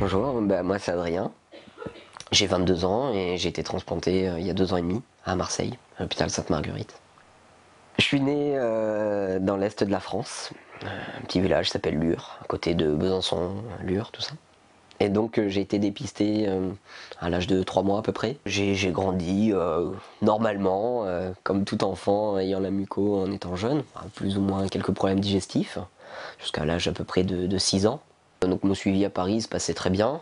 Bonjour, moi c'est Adrien, j'ai 22 ans et j'ai été transplanté il y a 2 ans et demi à Marseille, à l'hôpital Sainte-Marguerite. Je suis né dans l'est de la France, un petit village qui s'appelle Lure, à côté de Besançon, Lure, tout ça. Et donc j'ai été dépisté à l'âge de 3 mois à peu près. J'ai grandi normalement, comme tout enfant ayant la muco en étant jeune, plus ou moins quelques problèmes digestifs, jusqu'à l'âge à peu près de 6 ans. Donc mon suivi à Paris se passait très bien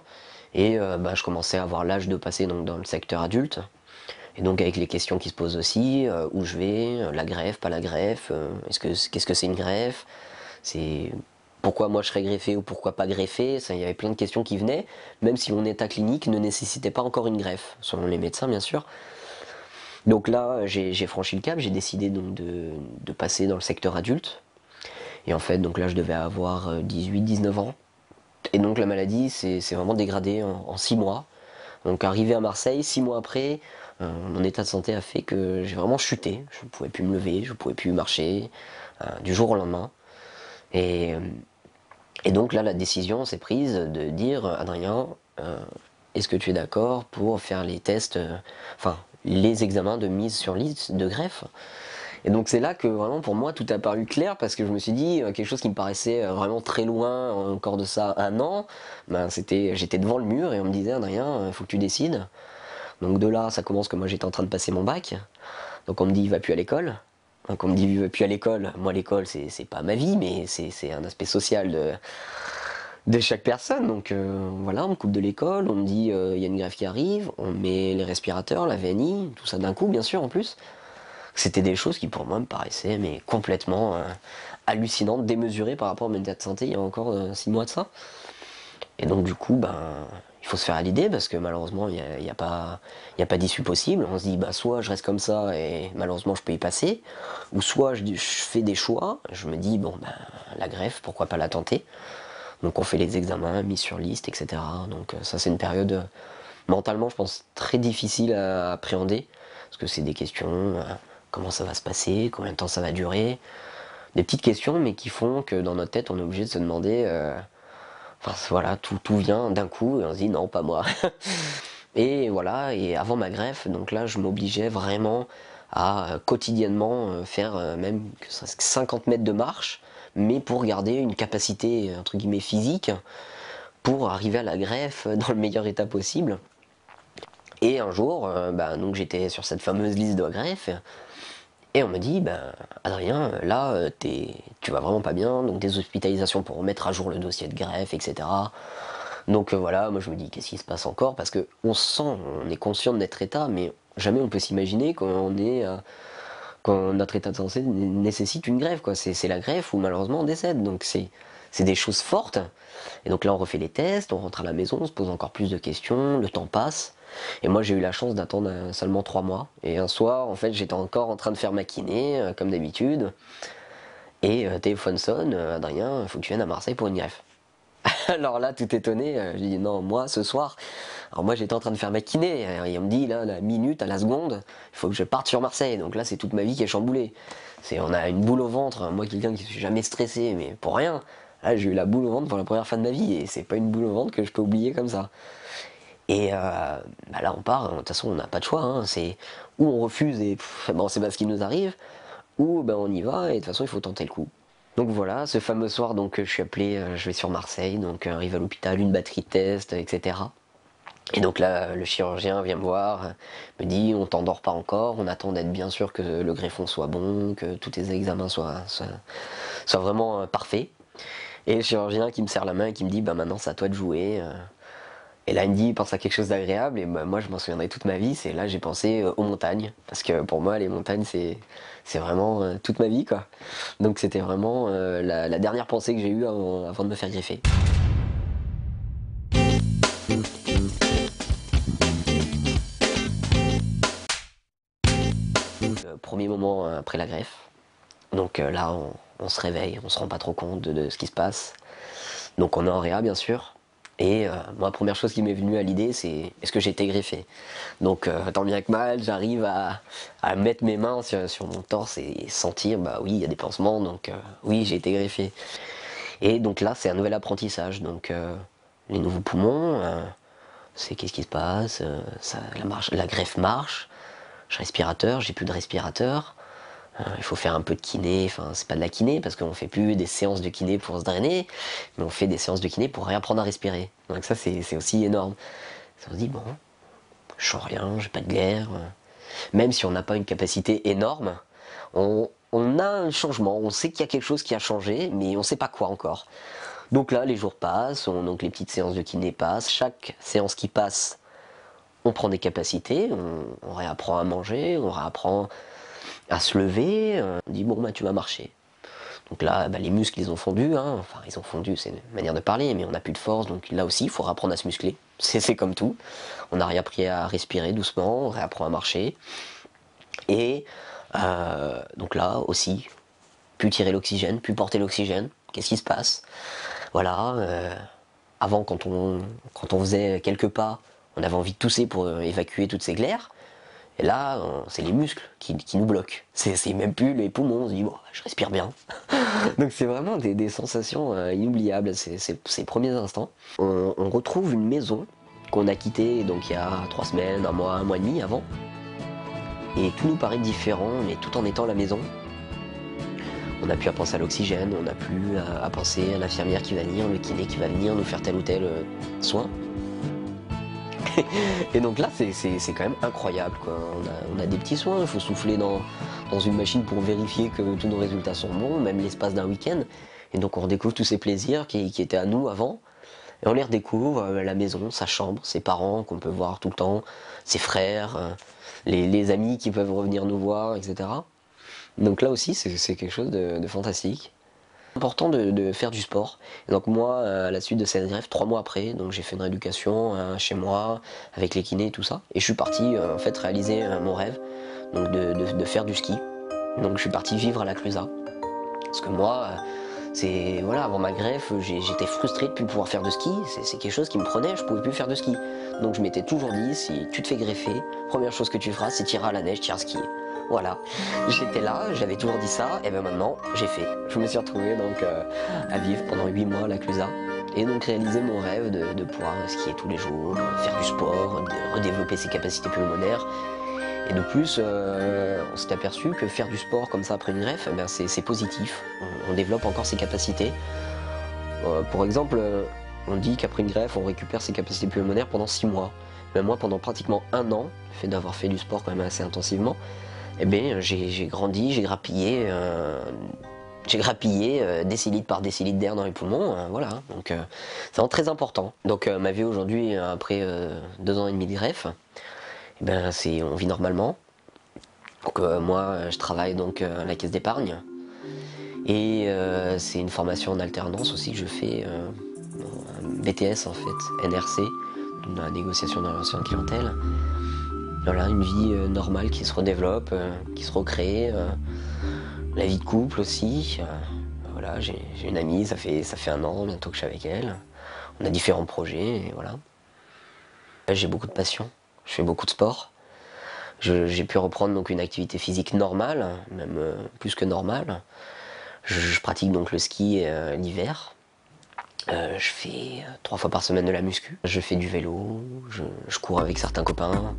et je commençais à avoir l'âge de passer donc, dans le secteur adulte. Et donc avec les questions qui se posent aussi, où je vais, la greffe, pas la greffe, qu'est-ce que c'est une greffe, c'est pourquoi moi je serais greffé ou pourquoi pas greffé, ça, il y avait plein de questions qui venaient, même si mon état clinique ne nécessitait pas encore une greffe, selon les médecins bien sûr. Donc là j'ai franchi le cap, j'ai décidé donc de passer dans le secteur adulte. Et en fait donc là je devais avoir 18-19 ans. Et donc la maladie c'est vraiment dégradé en 6 mois. Donc arrivé à Marseille, 6 mois après, mon état de santé a fait que j'ai vraiment chuté. Je ne pouvais plus me lever, je ne pouvais plus marcher du jour au lendemain. Et, euh, et donc là la décision s'est prise de dire Adrien, est-ce que tu es d'accord pour faire les tests, enfin les examens de mise sur liste de greffe. Et donc c'est là que vraiment pour moi tout a paru clair parce que je me suis dit quelque chose qui me paraissait vraiment très loin encore de ça un an, j'étais devant le mur et on me disait Adrien, il faut que tu décides. Donc de là ça commence que moi j'étais en train de passer mon bac, donc on me dit il va plus à l'école. Donc on me dit il va plus à l'école, moi l'école c'est pas ma vie mais c'est un aspect social de chaque personne, donc voilà on me coupe de l'école, on me dit il y a une grève qui arrive, on met les respirateurs, la VNI, tout ça d'un coup bien sûr en plus. C'était des choses qui pour moi me paraissaient mais complètement hallucinantes, démesurées par rapport à mon état de santé il y a encore 6 mois de ça. Et donc du coup, il faut se faire à l'idée parce que malheureusement il y a pas d'issue possible. On se dit soit je reste comme ça et malheureusement je peux y passer, ou soit je fais des choix, je me dis la greffe, pourquoi pas la tenter. Donc on fait les examens, mis sur liste, etc. Donc ça c'est une période mentalement je pense très difficile à appréhender, parce que c'est des questions, comment ça va se passer, combien de temps ça va durer, des petites questions mais qui font que dans notre tête on est obligé de se demander, enfin voilà, tout vient d'un coup et on se dit non pas moi. Et voilà, et avant ma greffe, donc là je m'obligeais vraiment à quotidiennement faire même 50 mètres de marche, mais pour garder une capacité entre guillemets physique, pour arriver à la greffe dans le meilleur état possible. Et un jour, donc j'étais sur cette fameuse liste de greffe, et on me dit, Adrien, là, tu vas vraiment pas bien, donc des hospitalisations pour remettre à jour le dossier de greffe, etc. Donc voilà, moi je me dis, qu'est-ce qui se passe encore? Parce que on sent, on est conscient de notre état, mais jamais on peut s'imaginer quand notre état de santé nécessite une greffe, quoi. C'est la greffe où malheureusement on décède, donc c'est des choses fortes. Et donc là on refait les tests, on rentre à la maison, on se pose encore plus de questions, le temps passe. Et moi j'ai eu la chance d'attendre seulement 3 mois. Et un soir en fait j'étais encore en train de faire ma kiné, comme d'habitude. Et téléphone sonne, Adrien, faut que tu viennes à Marseille pour une greffe. Alors là, tout étonné, je dis non, moi ce soir. Alors moi j'étais en train de faire ma kiné, et on me dit là, à la minute, à la seconde, il faut que je parte sur Marseille. Donc là, c'est toute ma vie qui est chamboulée. On a une boule au ventre, moi quelqu'un qui ne suis jamais stressé, mais pour rien. Là, j'ai eu la boule au ventre pour la première fois de ma vie, et c'est pas une boule au ventre que je peux oublier comme ça. Et là, on part, de toute façon, on n'a pas de choix. Hein. C'est ou on refuse et bon, c'est pas ce qui nous arrive, ou on y va, et de toute façon, il faut tenter le coup. Donc voilà, ce fameux soir, donc je suis appelé, je vais sur Marseille, donc arrive à l'hôpital, une batterie de tests, etc. Et donc là, le chirurgien vient me voir, me dit on t'endort pas encore, on attend d'être bien sûr que le greffon soit bon, que tous tes examens soient vraiment parfaits. Et le chirurgien qui me serre la main et qui me dit maintenant c'est à toi de jouer. Et là il me dit pense à quelque chose d'agréable et moi je m'en souviendrai toute ma vie, c'est là j'ai pensé aux montagnes. Parce que pour moi les montagnes c'est vraiment toute ma vie quoi. Donc c'était vraiment la dernière pensée que j'ai eue avant de me faire greffer. Le premier moment après la greffe. Donc là, on se réveille, on se rend pas trop compte de ce qui se passe. Donc on est en réa, bien sûr. Et moi, la première chose qui m'est venue à l'idée, c'est est-ce que j'ai été greffé? Donc tant bien que mal, j'arrive à mettre mes mains sur mon torse et sentir, oui, il y a des pansements, donc oui, j'ai été greffé. Et donc là, c'est un nouvel apprentissage. Donc les nouveaux poumons, c'est qu'est-ce qui se passe, la greffe marche, je suis respirateur, j'ai plus de respirateur, il faut faire un peu de kiné, enfin c'est pas de la kiné parce qu'on fait plus des séances de kiné pour se drainer, mais on fait des séances de kiné pour réapprendre à respirer. Donc ça c'est aussi énorme. On se dit bon, je sens rien, j'ai pas de glaire. Même si on n'a pas une capacité énorme, on a un changement, on sait qu'il y a quelque chose qui a changé, mais on sait pas quoi encore. Donc là, les jours passent, donc les petites séances de kiné passent. Chaque séance qui passe, on prend des capacités, on réapprend à manger, on réapprend à se lever. On dit bon bah tu vas marcher. Donc là, bah, les muscles ils ont fondu, hein. Enfin ils ont fondu, c'est une manière de parler, mais on n'a plus de force, donc là aussi il faut réapprendre à se muscler. C'est comme tout. On a réappris à respirer doucement, on réapprend à marcher. Et donc là aussi, plus tirer l'oxygène, plus porter l'oxygène. Qu'est-ce qui se passe? Voilà. Avant, quand on faisait quelques pas, on avait envie de tousser pour évacuer toutes ces glaires. Et là, c'est les muscles qui nous bloquent. C'est même plus les poumons. On se dit, bon, je respire bien. Donc c'est vraiment des sensations inoubliables, ces premiers instants. On retrouve une maison qu'on a quittée donc, il y a 3 semaines, un mois et demi avant. Et tout nous paraît différent, mais tout en étant à la maison. On n'a plus à penser à l'oxygène, on n'a plus à penser à l'infirmière qui va venir, le kiné qui va venir nous faire tel ou tel soin. Et donc là, c'est quand même incroyable, quoi. On a des petits soins, il faut souffler dans une machine pour vérifier que tous nos résultats sont bons, même l'espace d'un week-end. Et donc on redécouvre tous ces plaisirs qui étaient à nous avant. Et on les redécouvre, la maison, sa chambre, ses parents qu'on peut voir tout le temps, ses frères, les amis qui peuvent revenir nous voir, etc. Donc là aussi, c'est quelque chose de fantastique. C'est important de faire du sport. Et donc moi, à la suite de cette greffe, 3 mois après, donc j'ai fait une rééducation chez moi, avec les kinés et tout ça. Et je suis parti en fait réaliser mon rêve, donc de faire du ski. Donc je suis parti vivre à la Clusaz. Parce que moi, voilà, avant ma greffe, j'étais frustré de ne plus pouvoir faire de ski. C'est quelque chose qui me prenait, je pouvais plus faire de ski. Donc je m'étais toujours dit, si tu te fais greffer, première chose que tu feras, c'est tirer à la neige, tirer à skier. Voilà, j'étais là, j'avais toujours dit ça, et bien maintenant, j'ai fait. Je me suis retrouvé donc à vivre pendant 8 mois à la Clusaz. Et donc réaliser mon rêve de pouvoir skier tous les jours, faire du sport, redévelopper ses capacités pulmonaires. Et de plus, on s'est aperçu que faire du sport comme ça après une greffe, eh c'est positif. On développe encore ses capacités. Pour exemple, on dit qu'après une greffe, on récupère ses capacités pulmonaires pendant 6 mois. Mais moi, pendant pratiquement 1 an, le fait d'avoir fait du sport quand même assez intensivement, eh bien, j'ai grandi, j'ai grappillé décilitre par décilitre d'air dans les poumons, voilà. Donc c'est vraiment très important. Donc ma vie aujourd'hui, après 2 ans et demi de greffe, eh ben, on vit normalement. Donc moi, je travaille donc à la caisse d'épargne. Et c'est une formation en alternance aussi que je fais, un BTS en fait, NRC, la négociation de relation de clientèle. Voilà, une vie normale qui se redéveloppe, qui se recrée. La vie de couple aussi. Voilà, j'ai une amie, ça fait 1 an bientôt que je suis avec elle. On a différents projets, et voilà. J'ai beaucoup de passion, je fais beaucoup de sport. J'ai pu reprendre donc une activité physique normale, même plus que normale. Je pratique donc le ski l'hiver. Je fais 3 fois par semaine de la muscu. Je fais du vélo, je cours avec certains copains.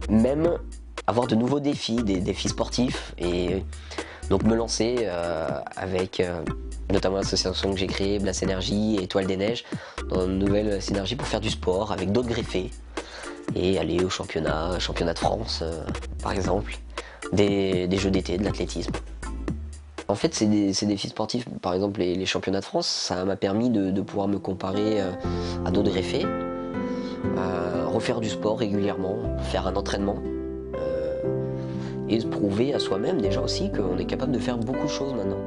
Même avoir de nouveaux défis, des défis sportifs. Et donc me lancer avec notamment l'association que j'ai créée, Blasse Énergie et Étoile des Neiges, dans une nouvelle synergie pour faire du sport avec d'autres greffés. Et aller au championnat de France par exemple, des jeux d'été, de l'athlétisme. En fait, ces défis sportifs, par exemple les championnats de France, ça m'a permis de pouvoir me comparer à d'autres greffés, refaire du sport régulièrement, faire un entraînement, et se prouver à soi-même déjà aussi qu'on est capable de faire beaucoup de choses maintenant.